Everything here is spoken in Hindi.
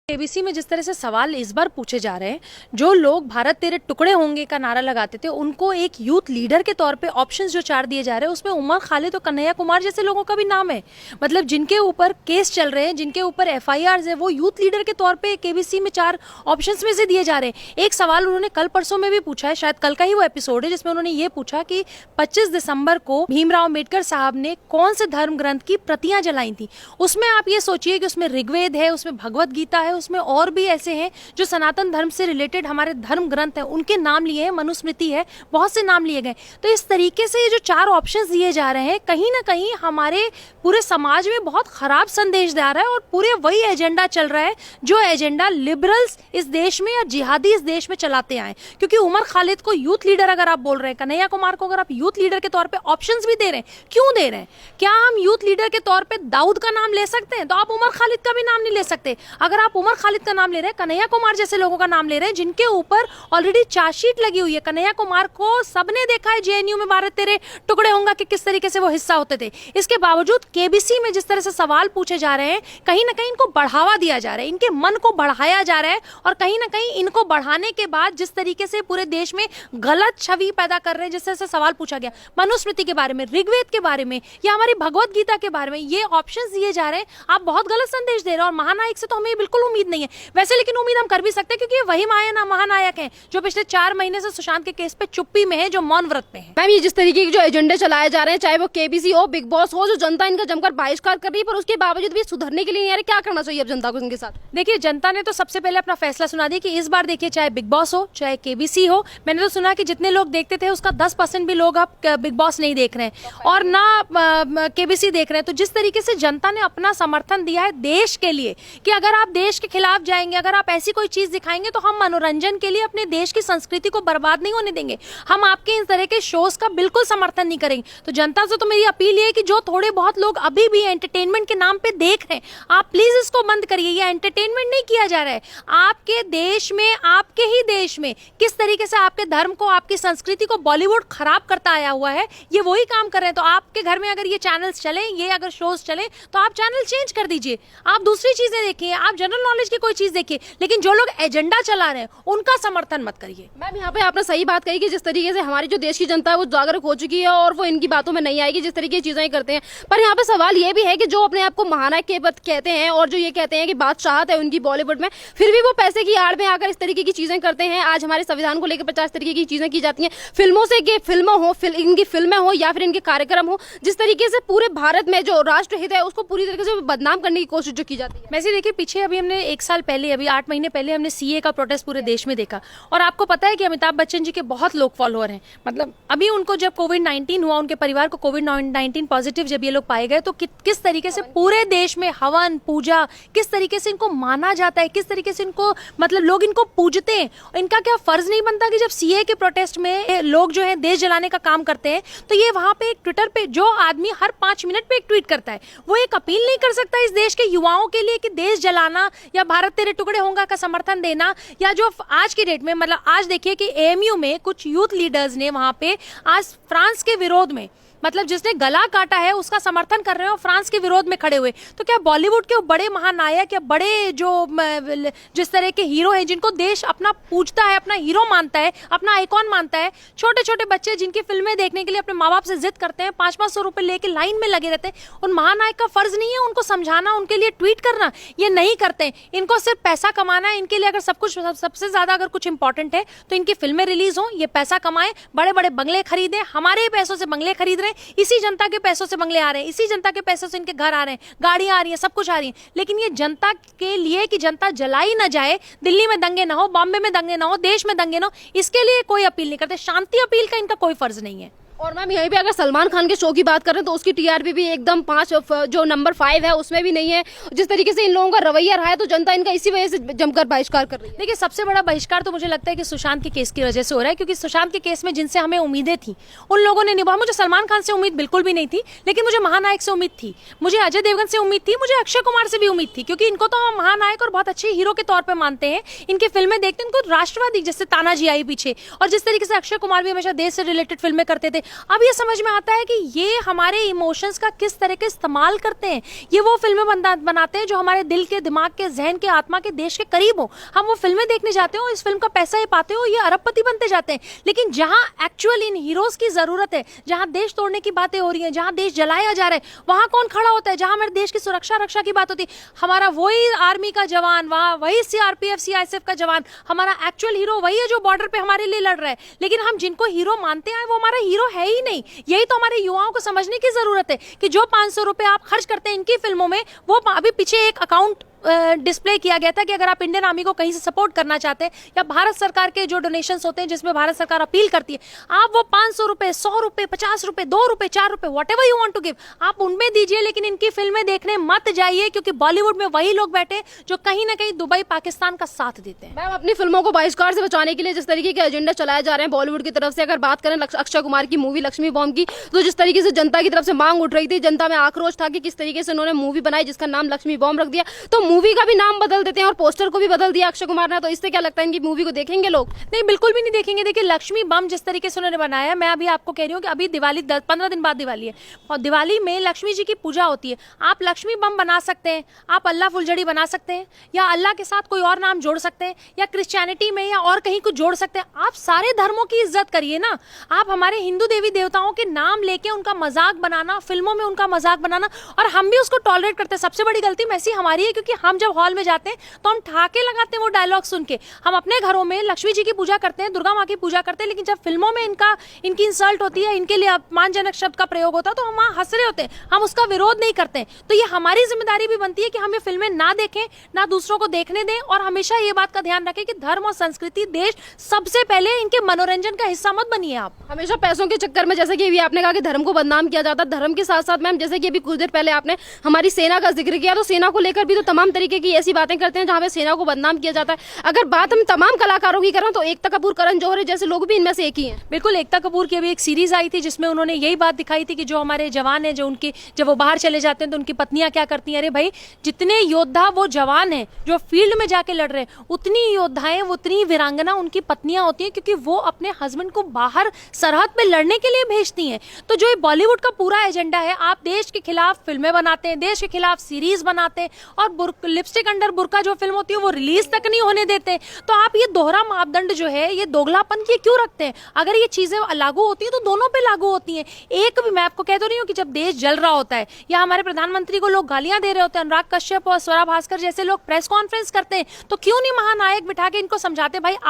केबीसी में जिस तरह से सवाल इस बार पूछे जा रहे हैं, जो लोग भारत तेरे टुकड़े होंगे का नारा लगाते थे उनको एक यूथ लीडर के तौर पे ऑप्शंस जो 4 दिए जा रहे हैं उसमें उमर खालिद और कन्हैया कुमार जैसे लोगों का भी नाम है। मतलब जिनके ऊपर केस चल रहे हैं, जिनके ऊपर एफआईआर है, वो यूथ लीडर के तौर पे केबीसी में 4 ऑप्शंस में से दिए जा रहे हैं। एक सवाल उन्होंने कल परसों में भी पूछा है, शायद कल का ही वो एपिसोड है, जिसमें उन्होंने ये पूछा कि 25 दिसंबर को भीमराव अम्बेडकर साहब ने कौन से धर्म ग्रंथ की प्रतियां जलाई थी। उसमें आप ये सोचिए कि उसमें ऋग्वेद है, उसमें भगवत गीता है, उसमें और भी ऐसे हैं जो सनातन धर्म से रिलेटेड हमारे धर्म ग्रंथ हैं उनके नाम लिए हैं, मनुस्मृति है, बहुत से नाम लिए गए। तो इस तरीके से ये जो 4 ऑप्शंस दिए जा रहे हैं कहीं ना कहीं हमारे पूरे समाज में बहुत खराब संदेश दे रहा है और पूरे वही एजेंडा चल रहा है जो एजेंडा लिबरल्स इस देश में या जिहादी इस देश में चलाते आए। क्योंकि उमर खालिद को यूथ लीडर अगर आप बोल रहे हैं, कन्हैया कुमार को अगर आप यूथ लीडर के तौर पे ऑप्शंस भी दे रहे हैं, क्यों दे रहे हैं? क्या हम यूथ लीडर के तौर पे दाऊद का नाम ले सकते हैं? तो आप उमर खालिद का भी नाम नहीं ले सकते। अगर आप उमर खालिद का नाम ले रहे हैं, कन्हैया कुमार जैसे लोगों का नाम ले रहे हैं जिनके ऊपर ऑलरेडी चार्जशीट लगी हुई है। कन्हैया कुमार को सबने देखा है जेएनयू में भारत तेरे टुकड़े होंगे कि किस तरीके से वो हिस्सा होते थे। इसके बावजूद केबीसी में जिस तरह से सवाल पूछे जा रहे हैं, कहीं ना कहीं इनको बढ़ावा दिया जा रहा है, इनके मन को बढ़ाया जा रहा है और कहीं ना कहीं इनको बढ़ाने के बाद जिस तरीके से पूरे देश में गलत छवि पैदा कर रहे हैं, जिस तरह से सवाल पूछा गया मनुस्मृति के बारे में, ऋग्वेद के बारे में या हमारी भगवत गीता के बारे में, ये ऑप्शंस दिए जा रहे हैं। आप बहुत गलत संदेश दे रहे हैं और महानायक से तो हमें बिल्कुल उम्मीद नहीं है वैसे, लेकिन उम्मीद हम कर भी सकते हैं क्योंकि ये वही महानायक हैं जो पिछले 4 महीने से सुशांत के केस पे चुप्पी में है, जो मौन व्रत पे है। मैम, ये जिस तरीके के जो एजेंडे चलाए जा रहे हैं, चाहे वो केबीसी हो, बिग बॉस हो, जो जनता इनका जमकर बहिष्कार कर रही है, पर उसके बावजूद भी सुधरने के लिए नहीं आ रहे। क्या करना चाहिए अब जनता को इनके साथ? देखिए, जनता ने तो सबसे पहले अपना फैसला सुना दिया कि इस बार देखिए, चाहे बिग बॉस हो चाहे केबीसी हो, मैंने तो सुना कि जितने लोग देखते थे उसका 10% भी लोग अब बिग बॉस नहीं देख रहे हैं और ना केबीसी देख रहे हैं। तो जिस तरीके से जनता ने अपना समर्थन दिया है देश के लिए कि अगर आप देश के खिलाफ जाएंगे, अगर आप ऐसी कोई चीज दिखाएंगे तो हम मनोरंजन के लिए अपने देश की संस्कृति को बर्बाद नहीं होने देंगे, हम आपके इस तरह के शोज का बिल्कुल समर्थन नहीं करेंगे। तो जनता से तो मेरी अपील है कि जो थोड़े बहुत लोग अभी भी एंटरटेनमेंट के नाम पे देख रहे हैं, आप प्लीज इसको बंद करिए। ये एंटरटेनमेंट नहीं किया जा रहा है। आपके देश में, आपके ही देश में किस तरीके से आपके धर्म को, आपकी संस्कृति को बॉलीवुड खराब करता आया हुआ है, ये वही काम कर रहे हैं। तो आपके घर में अगर ये चैनल्स चले, ये अगर शोज चले, तो आप चैनल चेंज कर दीजिए, आप दूसरी चीजें देखिए, आप जनरल नॉलेज की कोई चीज देखिए, लेकिन जो लोग एजेंडा चला रहे हैं उनका समर्थन मत करिए। मैम, यहाँ पे आपने सही बात कही कि जिस तरीके से हमारी जो देश की जनता है वो जागरूक हो चुकी है और वो इनकी बातों में नहीं आएगी जिस तरीके की चीजें करते हैं। पर यहाँ पे सवाल ये भी है कि जो अपने आप को महानायक के पद कहते हैं और जो ये कहते हैं कि बादशाहत है उनकी बॉलीवुड में, फिर भी वो पैसे की आड़ में आकर इस तरीके की चीजें करते हैं। आज हमारे संविधान को लेकर 50 तरीके की चीजें की जाती हैं, फिल्मों से फिल्मों हो, इनकी फिल्में हो या फिर इनके कार्यक्रम हो, जिस तरीके से पूरे भारत में जो राष्ट्रहित है उसको पूरी तरीके से बदनाम करने की कोशिश जो की जाती है। वैसे देखिए, पीछे अभी हमने 1 साल पहले, अभी 8 महीने पहले हमने सीए का प्रोटेस्ट पूरे देश में देखा और आपको पता है कि अमिताभ बच्चन जी के बहुत लोग फॉलोअर हैं। मतलब अभी उनको जब कोविड-19 हुआ, उनके परिवार को कोविड-19 पॉजिटिव जब ये लोग पाए गए, तो किस तरीके से पूरे देश में हवन पूजा, किस तरीके से इनको माना जाता है, किस तरीके से इनको, मतलब लोग इनको पूजते हैं। इनका क्या फर्ज नहीं बनता कि जब सीए के प्रोटेस्ट में लोग जो है देश जलाने का काम करते हैं, तो ये वहां पे एक ट्विटर पे जो आदमी हर 5 मिनट पे एक ट्वीट करता है, वो एक अपील नहीं कर सकता इस देश के युवाओं के लिए कि देश जलाना या भारत तेरे टुकड़े होंगे का समर्थन देना? या जो आज की डेट में, मतलब आज देखिए कि एएमयू में कुछ यूथ लीडर्स ने वहां पे आज फ्रांस के विरोध में, मतलब जिसने गला काटा है उसका समर्थन कर रहे हो, फ्रांस के विरोध में खड़े हुए। तो क्या बॉलीवुड के बड़े महानायक या बड़े जो जिस तरह के हीरो हैं जिनको देश अपना पूजता है, अपना हीरो मानता है, अपना आइकॉन मानता है, छोटे छोटे बच्चे जिनकी फिल्में देखने के लिए अपने माँ बाप से जिद करते हैं, 500-500 रुपए लेके लाइन में लगे रहते हैं, उन महानायक का फर्ज नहीं है उनको समझाना, उनके लिए ट्वीट करना? ये नहीं करते। इनको सिर्फ पैसा कमाना है। इनके लिए अगर सब कुछ, सबसे ज्यादा अगर कुछ इंपॉर्टेंट है तो इनकी फिल्में रिलीज हो, ये पैसा कमाए, बड़े बड़े बंगले खरीदे, हमारे ही पैसों से बंगले खरीद रहे हैं, इसी जनता के पैसों से बंगले आ रहे हैं, इसी जनता के पैसों से इनके घर आ रहे हैं, गाड़ियां आ रही हैं, सब कुछ आ रही है। लेकिन ये जनता के लिए कि जनता जलाई ना जाए, दिल्ली में दंगे ना हो, बॉम्बे में दंगे ना हो, देश में दंगे ना हो, इसके लिए कोई अपील नहीं करते। शांति अपील का इनका कोई फर्ज नहीं है। और मैम, यहीं पे अगर सलमान खान के शो की बात करें तो उसकी टीआरपी भी एकदम 5 जो नंबर 5 है उसमें भी नहीं है। जिस तरीके से इन लोगों का रवैया रहा है तो जनता इनका इसी वजह से जमकर बहिष्कार कर रही है। देखिए, सबसे बड़ा बहिष्कार तो मुझे लगता है कि सुशांत के केस की वजह से हो रहा है, क्योंकि सुशांत के केस में जिनसे हमें उम्मीदें थी उन लोगों ने निभाया। मुझे सलमान खान से उम्मीद बिल्कुल भी नहीं थी, लेकिन मुझे महानायक से उम्मीद थी, मुझे अजय देवगन से उम्मीद थी, मुझे अक्षय कुमार से भी उम्मीद थी, क्योंकि इनको तो हम महानायक और बहुत अच्छे हीरो के तौर पर मानते हैं। इनकी फिल्में देखते हैं, इनको राष्ट्रवादी जैसे तानाजी आई पीछे, और जिस तरीके से अक्षय कुमार भी हमेशा देश से रिलेटेड फिल्में करते थे, अब ये समझ में आता है कि ये हमारे इमोशंस का किस तरह के इस्तेमाल करते हैं। ये वो फिल्में बनाते हैं जो हमारे दिल के, दिमाग के, जहन के, आत्मा के, देश के करीब हो। हम वो फिल्में देखने जाते हो, इस फिल्म का पैसा ये पाते हो, ये अरबपति बनते जाते हैं। लेकिन जहां एक्चुअल इन हीरोज की जरूरत है, जहां देश तोड़ने की बातें हो रही हैं, जहां देश जलाया जा रहा है, वहां कौन खड़ा होता है? जहां हमारे देश की सुरक्षा रक्षा की बात होती है, हमारा वही आर्मी का जवान, वही सीआरपीएफ सीआईएसएफ का जवान, हमारा एक्चुअल हीरो वही है जो बॉर्डर पे हमारे लिए लड़ रहा है। लेकिन हम जिनको हीरो मानते हैं वो हमारा हीरो है ही नहीं। यही तो हमारे युवाओं को समझने की जरूरत है कि जो 500 रुपए आप खर्च करते हैं इनकी फिल्मों में, वो अभी पीछे एक अकाउंट डिस्प्ले किया गया था कि अगर आप इंडियन आर्मी को कहीं से सपोर्ट करना चाहते हैं, या भारत सरकार के जो डोनेशंस होते हैं जिसमें भारत सरकार अपील करती है, आप वो 500 रुपए, 100 रुपए, 50 रुपए, 2 रुपए, 4 रुपए, whatever you want to give, आप उनमें दीजिए। लेकिन इनकी फिल्में देखने मत जाइए, क्योंकि बॉलीवुड में वही लोग बैठे जो कहीं ना कहीं दुबई, पाकिस्तान का साथ देते हैं। मैम, अपनी फिल्मों को बहिष्कार से बचाने के लिए जिस तरीके के एजेंडा चलाए जा रहे हैं बॉलीवुड की तरफ से, अगर बात करें अक्षय कुमार की मूवी लक्ष्मी बॉम्ब की, तो जिस तरीके से जनता की तरफ से मांग उठ रही थी, जनता में आक्रोश था कि किस तरीके से उन्होंने मूवी बनाई जिसका नाम लक्ष्मी बॉम्ब रख दिया, तो मूवी का भी नाम बदल देते हैं और पोस्टर को भी बदल दिया अक्षय कुमार ने, तो इससे क्या लगता है इनकी मूवी को देखेंगे लोग? नहीं, बिल्कुल भी नहीं देखेंगे। देखिए, लक्ष्मी बम जिस तरीके से उन्होंने बनाया, मैं अभी आपको कह रही हूँ कि अभी दिवाली 15 दिन बाद दिवाली है, और दिवाली में लक्ष्मी जी की पूजा होती है। आप लक्ष्मी बम बना सकते हैं, आप अल्लाह फुलझड़ी बना सकते हैं, या अल्लाह के साथ कोई और नाम जोड़ सकते हैं, या क्रिश्चियनिटी में या और कहीं कुछ जोड़ सकते हैं। आप सारे धर्मों की इज्जत करिए ना। आप हमारे हिंदू देवी देवताओं के नाम लेके उनका मजाक बनाना, फिल्मों में उनका मजाक बनाना, और हम भी उसको टॉलरेट करते हैं। सबसे बड़ी गलती वैसी हमारी है, क्योंकि हम जब हॉल में जाते हैं तो हम ठाके लगाते हैं वो डायलॉग सुन के। हम अपने घरों में लक्ष्मी जी की पूजा करते हैं, दुर्गा माँ की पूजा करते हैं, लेकिन जब फिल्मों में इनकी इंसल्ट होती है, इनके लिए अपमानजनक शब्द का प्रयोग होता है, तो हम वहाँ हंस रहे होते हैं, हम उसका विरोध नहीं करते हैं। तो ये हमारी जिम्मेदारी भी बनती है कि हम ये फिल्में ना देखें, ना दूसरों को देखने दें, और हमेशा ये बात का ध्यान रखें कि धर्म और संस्कृति, देश सबसे पहले, इनके मनोरंजन का हिस्सा मत बनिए आप। हमेशा पैसों के चक्कर में, जैसे कि अभी आपने कहा कि धर्म को बदनाम किया जाता है, धर्म के साथ साथ मैम जैसे कि अभी कुछ देर पहले आपने हमारी सेना का जिक्र किया, तो सेना को लेकर भी तो तमाम तरीके की ऐसी बातें करते हैं जहां पे सेना को बदनाम किया जाता है। अगर बात हम तमाम कलाकारों की करें तो एकता कपूर, करण जौहर जैसे लोग भी इनमें से एक ही हैं। बिल्कुल, एकता कपूर की अभी एक सीरीज आई थी जिसमें उन्होंने यही बात दिखाई थी कि जो हमारे जवान हैं, जो उनके जब वो बाहर चले जाते हैं तो उनकी पत्नियां क्या करती हैं। अरे भाई, जितने योद्धा वो जवान हैं जो फील्ड में जाके लड़ रहे हैं, उतनी योद्धाएं, उतनी वीरांगना उनकी पत्नियां होती हैं, क्योंकि वो अपने हस्बैंड को बाहर सरहद पे लड़ने के लिए भेजती हैं। तो जो ये बॉलीवुड का पूरा एजेंडा है, आप देश के खिलाफ फिल्में बनाते हैं, देश के खिलाफ सीरीज बनाते हैं, और लिपस्टिक अंडर बुर्का जो फिल्म होती है वो रिलीज तक नहीं होने देते। तो आप ये दोहरा मापदंड जो है, ये दोगलापन ये क्यों रखते हैं? अगर ये चीजें लागू होती हैं तो दोनों पे लागू होती हैं। एक भी, मैं आपको कह तो रही हूँ कि जब देश जल रहा होता है, या हमारे प्रधानमंत्री को लोग गालियां दे रहे होते हैं, अनुराग कश्यप और स्वरा भास्कर जैसे लोग प्रेस कॉन्फ्रेंस करते हैं, तो क्यों नहीं महानायक बिठा के इनको समझाते, भाई